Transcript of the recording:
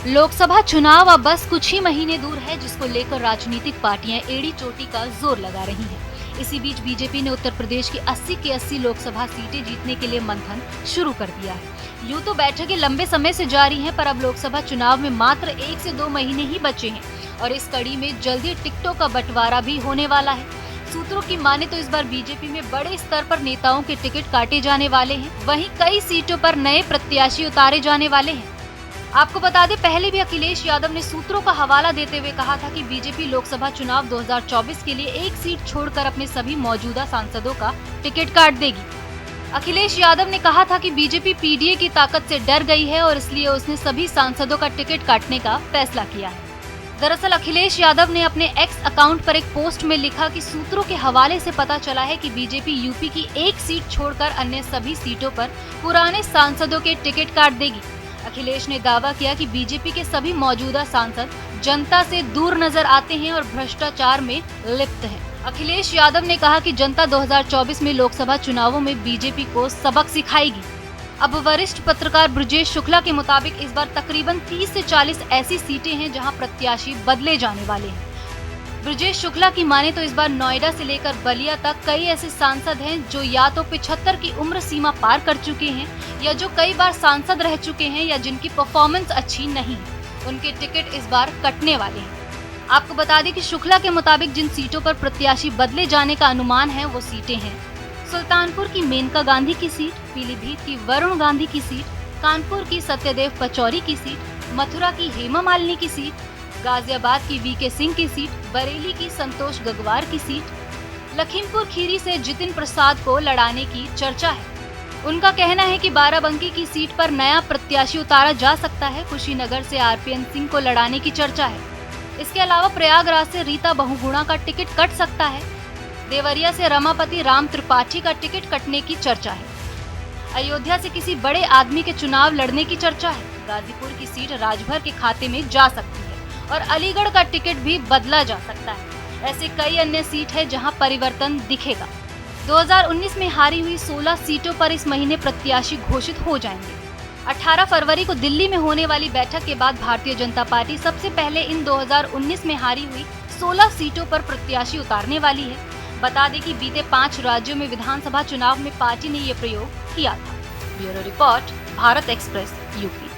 लोकसभा चुनाव अब बस कुछ ही महीने दूर है, जिसको लेकर राजनीतिक पार्टियां एड़ी चोटी का जोर लगा रही हैं। इसी बीच बीजेपी ने उत्तर प्रदेश की 80 की 80 लोकसभा सीटें जीतने के लिए मंथन शुरू कर दिया है। यूं तो बैठकें लंबे समय से जारी हैं, पर अब लोकसभा चुनाव में मात्र 1 से 2 महीने ही बचे हैं और इस कड़ी में जल्दी टिकटों का बंटवारा भी होने वाला है। सूत्रों की माने तो इस बार बीजेपी में बड़े स्तर पर नेताओं के टिकट काटे जाने वाले हैं, वहीं कई सीटों पर नए प्रत्याशी उतारे जाने वाले हैं। आपको बता दें, पहले भी अखिलेश यादव ने सूत्रों का हवाला देते हुए कहा था कि बीजेपी लोकसभा चुनाव 2024 के लिए एक सीट छोड़कर अपने सभी मौजूदा सांसदों का टिकट काट देगी। अखिलेश यादव ने कहा था कि बीजेपी पीडीए की ताकत से डर गई है और इसलिए उसने सभी सांसदों का टिकट काटने का फैसला किया है। दरअसल अखिलेश यादव ने अपने एक्स अकाउंट पर एक पोस्ट में लिखा कि सूत्रों के हवाले से पता चला है कि बीजेपी यूपी की एक सीट छोड़कर अन्य सभी सीटों पर पुराने सांसदों के टिकट काट देगी। अखिलेश ने दावा किया कि बीजेपी के सभी मौजूदा सांसद जनता से दूर नजर आते हैं और भ्रष्टाचार में लिप्त हैं। अखिलेश यादव ने कहा कि जनता 2024 में लोकसभा चुनावों में बीजेपी को सबक सिखाएगी। अब वरिष्ठ पत्रकार ब्रजेश शुक्ला के मुताबिक इस बार तकरीबन 30 से 40 ऐसी सीटें हैं जहां प्रत्याशी बदले जाने वाले हैं। ब्रजेश शुक्ला की माने तो इस बार नोएडा से लेकर बलिया तक कई ऐसे सांसद हैं जो या तो 75 की उम्र सीमा पार कर चुके हैं या जो कई बार सांसद रह चुके हैं या जिनकी परफॉर्मेंस अच्छी नहीं है। उनके टिकट इस बार कटने वाले हैं। आपको बता दें कि शुक्ला के मुताबिक जिन सीटों पर प्रत्याशी बदले जाने का अनुमान है वो सीटें हैं सुल्तानपुर की मेनका गांधी की सीट, पीलीभीत की वरुण गांधी की सीट, कानपुर की सत्यदेव पचौरी की सीट, मथुरा की हेमा मालिनी की सीट, गाजियाबाद की वीके सिंह की सीट, बरेली की संतोष गंगवार की सीट, लखीमपुर खीरी से जितिन प्रसाद को लड़ाने की चर्चा है। उनका कहना है कि बाराबंकी की सीट पर नया प्रत्याशी उतारा जा सकता है। कुशीनगर से आरपीएन सिंह को लड़ाने की चर्चा है। इसके अलावा प्रयागराज से रीता बहुगुणा का टिकट कट सकता है। देवरिया से रमापति राम त्रिपाठी का टिकट कटने की चर्चा है। अयोध्या से किसी बड़े आदमी के चुनाव लड़ने की चर्चा है। गाजीपुर की सीट राजभर के खाते में जा सकती है और अलीगढ़ का टिकट भी बदला जा सकता है। ऐसे कई अन्य सीट है जहां परिवर्तन दिखेगा। 2019 में हारी हुई 16 सीटों पर इस महीने प्रत्याशी घोषित हो जाएंगे। 18 फरवरी को दिल्ली में होने वाली बैठक के बाद भारतीय जनता पार्टी सबसे पहले इन 2019 में हारी हुई 16 सीटों पर प्रत्याशी उतारने वाली है। बता दें कि बीते 5 राज्यों में विधानसभा चुनाव में पार्टी ने ये प्रयोग किया था। Bureau report, Bharat express, UP.